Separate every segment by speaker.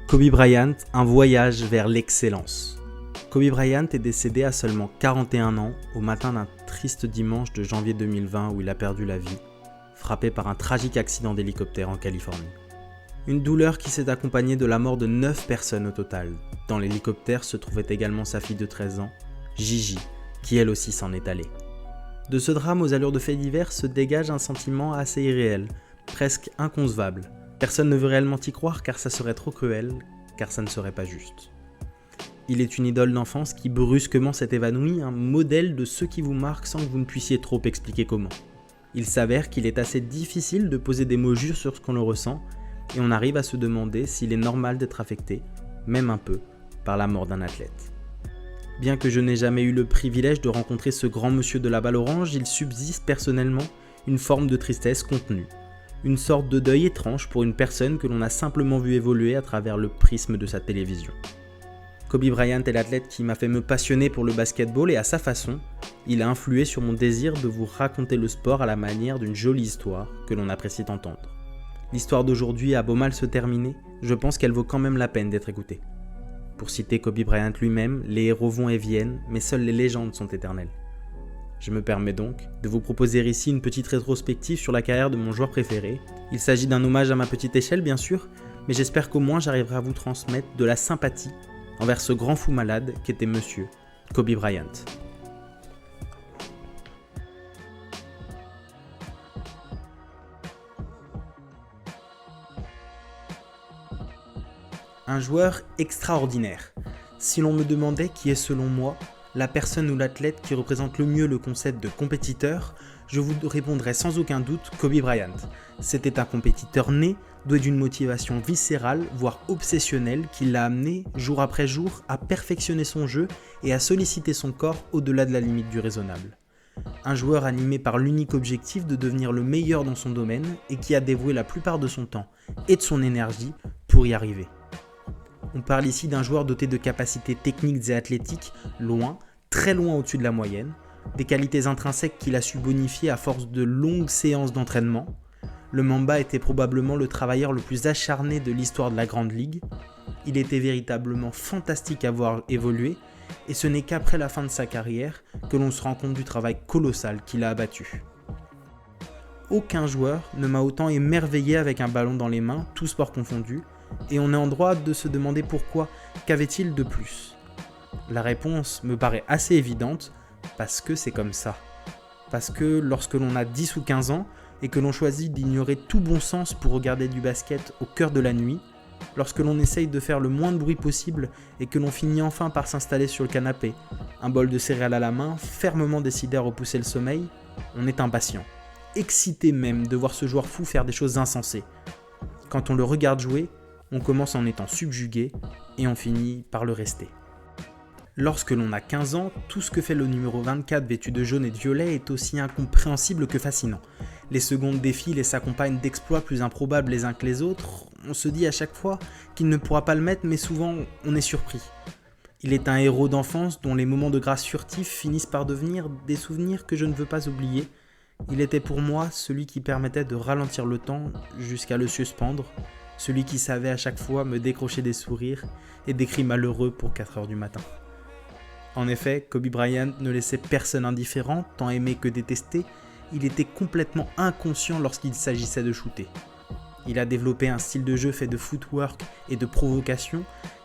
Speaker 1: Kobe Bryant, un voyage vers l'excellence. Kobe Bryant est décédé à seulement 41 ans au matin d'un triste dimanche de janvier 2020 où il a perdu la vie, frappé par un tragique accident d'hélicoptère en Californie. Une douleur qui s'est accompagnée de la mort de 9 personnes au total. Dans l'hélicoptère se trouvait également sa fille de 13 ans, Gigi, qui elle aussi s'en est allée. De ce drame aux allures de faits divers se dégage un sentiment assez irréel, presque inconcevable. Personne ne veut réellement y croire car ça serait trop cruel, car ça ne serait pas juste. Il est une idole d'enfance qui brusquement s'est évanouie, un modèle de ceux qui vous marquent sans que vous ne puissiez trop expliquer comment. Il s'avère qu'il est assez difficile de poser des mots justes sur ce qu'on le ressent, et on arrive à se demander s'il est normal d'être affecté, même un peu, par la mort d'un athlète. Bien que je n'ai jamais eu le privilège de rencontrer ce grand monsieur de la balle orange, il subsiste personnellement une forme de tristesse contenue. Une sorte de deuil étrange pour une personne que l'on a simplement vu évoluer à travers le prisme de sa télévision. Kobe Bryant est l'athlète qui m'a fait me passionner pour le basketball et à sa façon, il a influé sur mon désir de vous raconter le sport à la manière d'une jolie histoire que l'on apprécie d'entendre. L'histoire d'aujourd'hui a beau mal se terminer, je pense qu'elle vaut quand même la peine d'être écoutée. Pour citer Kobe Bryant lui-même, les héros vont et viennent, mais seules les légendes sont éternelles. Je me permets donc de vous proposer ici une petite rétrospective sur la carrière de mon joueur préféré. Il s'agit d'un hommage à ma petite échelle bien sûr, mais j'espère qu'au moins j'arriverai à vous transmettre de la sympathie envers ce grand fou malade qu'était monsieur Kobe Bryant. Un joueur extraordinaire. Si l'on me demandait qui est selon moi la personne ou l'athlète qui représente le mieux le concept de compétiteur, je vous répondrais sans aucun doute Kobe Bryant. C'était un compétiteur né, doué d'une motivation viscérale, voire obsessionnelle, qui l'a amené, jour après jour, à perfectionner son jeu et à solliciter son corps au-delà de la limite du raisonnable. Un joueur animé par l'unique objectif de devenir le meilleur dans son domaine et qui a dévoué la plupart de son temps et de son énergie pour y arriver. On parle ici d'un joueur doté de capacités techniques et athlétiques loin, très loin au-dessus de la moyenne, des qualités intrinsèques qu'il a su bonifier à force de longues séances d'entraînement. Le Mamba était probablement le travailleur le plus acharné de l'histoire de la Grande Ligue. Il était véritablement fantastique à voir évoluer, et ce n'est qu'après la fin de sa carrière que l'on se rend compte du travail colossal qu'il a abattu. Aucun joueur ne m'a autant émerveillé avec un ballon dans les mains, tous sports confondus, et on est en droit de se demander pourquoi, qu'avait-il de plus ? La réponse me paraît assez évidente, parce que c'est comme ça. Parce que lorsque l'on a 10 ou 15 ans, et que l'on choisit d'ignorer tout bon sens pour regarder du basket au cœur de la nuit, lorsque l'on essaye de faire le moins de bruit possible et que l'on finit enfin par s'installer sur le canapé, un bol de céréales à la main, fermement décidé à repousser le sommeil, on est impatient. Excité même de voir ce joueur fou faire des choses insensées. Quand on le regarde jouer, on commence en étant subjugué et on finit par le rester. Lorsque l'on a 15 ans, tout ce que fait le numéro 24 vêtu de jaune et de violet est aussi incompréhensible que fascinant. Les secondes défilent et s'accompagnent d'exploits plus improbables les uns que les autres. On se dit à chaque fois qu'il ne pourra pas le mettre, mais souvent on est surpris. Il est un héros d'enfance dont les moments de grâce furtifs finissent par devenir des souvenirs que je ne veux pas oublier. Il était pour moi celui qui permettait de ralentir le temps jusqu'à le suspendre, celui qui savait à chaque fois me décrocher des sourires et des cris malheureux pour 4 heures du matin. En effet, Kobe Bryant ne laissait personne indifférent, tant aimé que détesté. Il était complètement inconscient lorsqu'il s'agissait de shooter. Il a développé un style de jeu fait de footwork et de provocation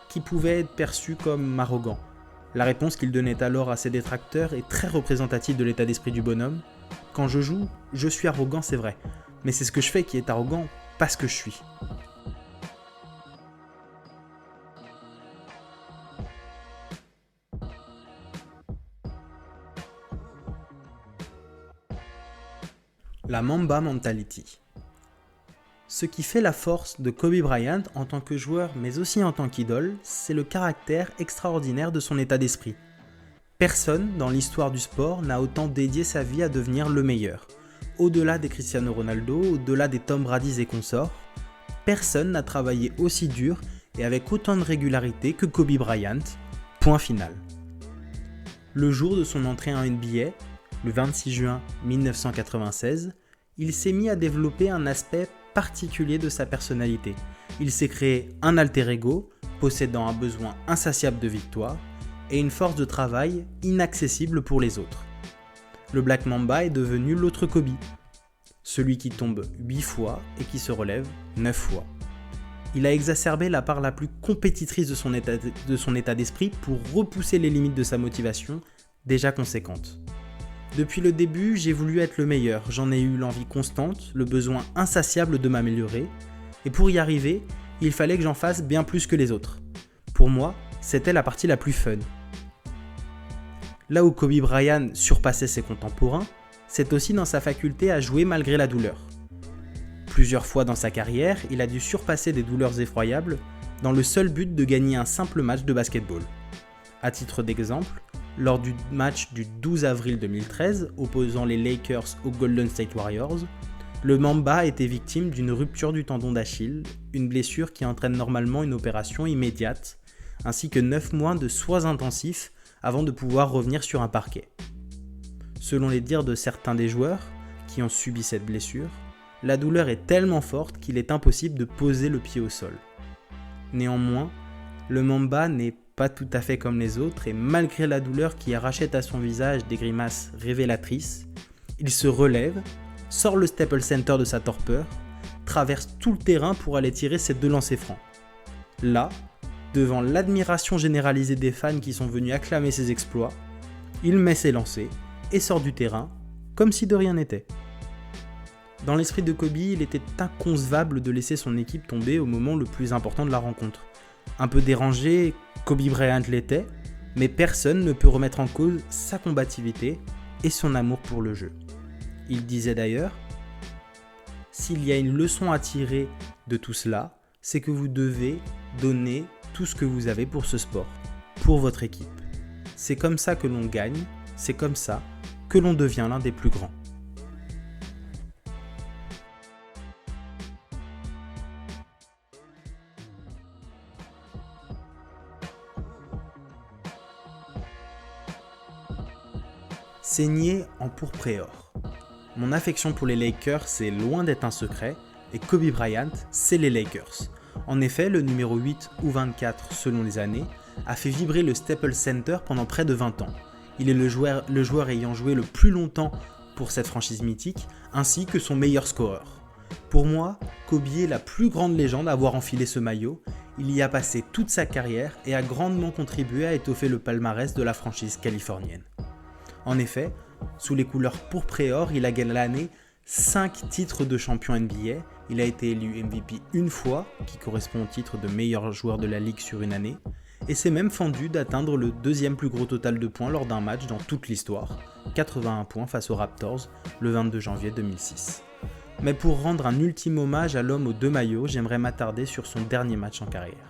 Speaker 1: qui pouvait être perçu comme arrogant. La réponse qu'il donnait alors à ses détracteurs est très représentative de l'état d'esprit du bonhomme. Quand je joue, je suis arrogant, c'est vrai, mais c'est ce que je fais qui est arrogant, pas ce que je suis. La Mamba Mentality. Ce qui fait la force de Kobe Bryant en tant que joueur mais aussi en tant qu'idole, c'est le caractère extraordinaire de son état d'esprit. Personne dans l'histoire du sport n'a autant dédié sa vie à devenir le meilleur. Au-delà des Cristiano Ronaldo, au-delà des Tom Brady et consorts, personne n'a travaillé aussi dur et avec autant de régularité que Kobe Bryant. Point final. Le jour de son entrée en NBA, le 26 juin 1996, il s'est mis à développer un aspect particulier de sa personnalité. Il s'est créé un alter ego, possédant un besoin insatiable de victoire, et une force de travail inaccessible pour les autres. Le Black Mamba est devenu l'autre Kobe, celui qui tombe 8 fois et qui se relève 9 fois. Il a exacerbé la part la plus compétitrice de son état d'esprit pour repousser les limites de sa motivation, déjà conséquente. Depuis le début, j'ai voulu être le meilleur, j'en ai eu l'envie constante, le besoin insatiable de m'améliorer, et pour y arriver, il fallait que j'en fasse bien plus que les autres. Pour moi, c'était la partie la plus fun. Là où Kobe Bryant surpassait ses contemporains, c'est aussi dans sa faculté à jouer malgré la douleur. Plusieurs fois dans sa carrière, il a dû surpasser des douleurs effroyables dans le seul but de gagner un simple match de basketball. À titre d'exemple, lors du match du 12 avril 2013 opposant les Lakers aux Golden State Warriors, le Mamba était victime d'une rupture du tendon d'Achille, une blessure qui entraîne normalement une opération immédiate, ainsi que 9 mois de soins intensifs avant de pouvoir revenir sur un parquet. Selon les dires de certains des joueurs qui ont subi cette blessure, la douleur est tellement forte qu'il est impossible de poser le pied au sol. Néanmoins, le Mamba n'est pas tout à fait comme les autres et malgré la douleur qui arrachait à son visage des grimaces révélatrices, il se relève, sort le Staples Center de sa torpeur, traverse tout le terrain pour aller tirer ses 2 lancers francs. Là, devant l'admiration généralisée des fans qui sont venus acclamer ses exploits, il met ses lancers et sort du terrain comme si de rien n'était. Dans l'esprit de Kobe, il était inconcevable de laisser son équipe tomber au moment le plus important de la rencontre. Un peu dérangé, Kobe Bryant l'était, mais personne ne peut remettre en cause sa combativité et son amour pour le jeu. Il disait d'ailleurs « S'il y a une leçon à tirer de tout cela, c'est que vous devez donner tout ce que vous avez pour ce sport, pour votre équipe. C'est comme ça que l'on gagne, c'est comme ça que l'on devient l'un des plus grands. » Saigné en pourpre et or. Mon affection pour les Lakers est loin d'être un secret, et Kobe Bryant, c'est les Lakers. En effet, le numéro 8 ou 24 selon les années, a fait vibrer le Staples Center pendant près de 20 ans. Il est le joueur ayant joué le plus longtemps pour cette franchise mythique, ainsi que son meilleur scoreur. Pour moi, Kobe est la plus grande légende à avoir enfilé ce maillot. Il y a passé toute sa carrière et a grandement contribué à étoffer le palmarès de la franchise californienne. En effet, sous les couleurs pourpre et or, il a gagné l'année 5 titres de champion NBA. Il a été élu MVP une fois, qui correspond au titre de meilleur joueur de la ligue sur une année, et s'est même fendu d'atteindre le 2e plus gros total de points lors d'un match dans toute l'histoire, 81 points face aux Raptors le 22 janvier 2006. Mais pour rendre un ultime hommage à l'homme aux 2 maillots, j'aimerais m'attarder sur son dernier match en carrière.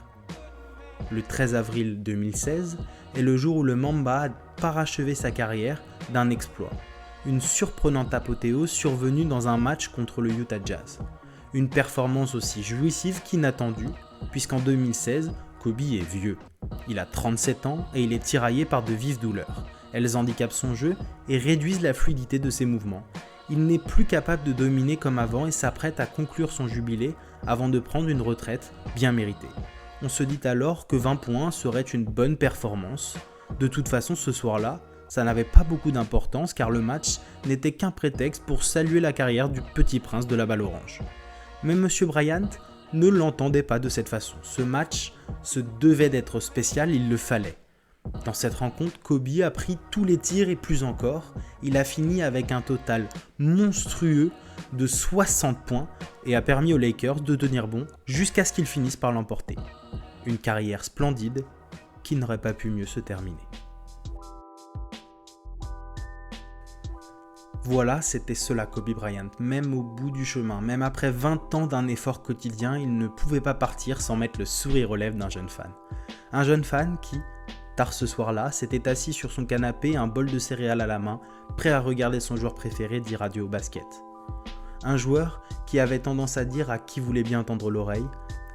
Speaker 1: Le 13 avril 2016 est le jour où le Mamba a parachevé sa carrière d'un exploit, une surprenante apothéose survenue dans un match contre le Utah Jazz. Une performance aussi jouissive qu'inattendue, puisqu'en 2016, Kobe est vieux. Il a 37 ans et il est tiraillé par de vives douleurs. Elles handicapent son jeu et réduisent la fluidité de ses mouvements. Il n'est plus capable de dominer comme avant et s'apprête à conclure son jubilé avant de prendre une retraite bien méritée. On se dit alors que 20 points serait une bonne performance. De toute façon, ce soir-là, ça n'avait pas beaucoup d'importance car le match n'était qu'un prétexte pour saluer la carrière du petit prince de la balle orange. Mais M. Bryant ne l'entendait pas de cette façon. Ce match se devait d'être spécial, il le fallait. Dans cette rencontre, Kobe a pris tous les tirs et plus encore. Il a fini avec un total monstrueux de 60 points et a permis aux Lakers de tenir bon jusqu'à ce qu'ils finissent par l'emporter. Une carrière splendide qui n'aurait pas pu mieux se terminer. Voilà, c'était cela Kobe Bryant. Même au bout du chemin, même après 20 ans d'un effort quotidien, il ne pouvait pas partir sans mettre le sourire aux lèvres d'un jeune fan. Un jeune fan qui, tard ce soir-là, s'était assis sur son canapé, un bol de céréales à la main, prêt à regarder son joueur préféré d'e-radio au basket. Un joueur qui avait tendance à dire à qui voulait bien tendre l'oreille,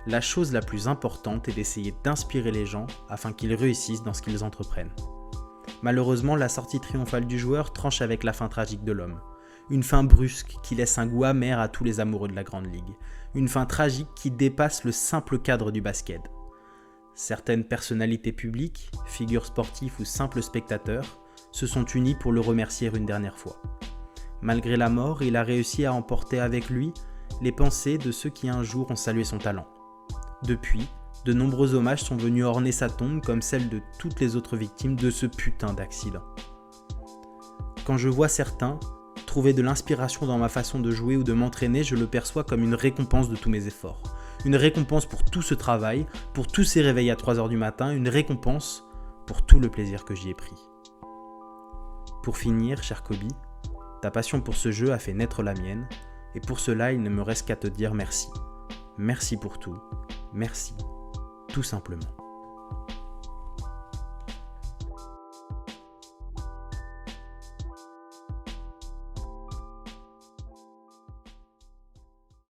Speaker 1: la chose la plus importante est d'essayer d'inspirer les gens afin qu'ils réussissent dans ce qu'ils entreprennent. Malheureusement, la sortie triomphale du joueur tranche avec la fin tragique de l'homme. Une fin brusque qui laisse un goût amer à tous les amoureux de la Grande Ligue. Une fin tragique qui dépasse le simple cadre du basket. Certaines personnalités publiques, figures sportives ou simples spectateurs, se sont unis pour le remercier une dernière fois. Malgré la mort, il a réussi à emporter avec lui les pensées de ceux qui un jour ont salué son talent. Depuis, de nombreux hommages sont venus orner sa tombe comme celle de toutes les autres victimes de ce putain d'accident. Quand je vois certains trouver de l'inspiration dans ma façon de jouer ou de m'entraîner, je le perçois comme une récompense de tous mes efforts. Une récompense pour tout ce travail, pour tous ces réveils à 3h du matin, une récompense pour tout le plaisir que j'y ai pris. Pour finir, cher Kobe, ta passion pour ce jeu a fait naître la mienne, et pour cela il ne me reste qu'à te dire merci. Merci pour tout, merci, tout simplement.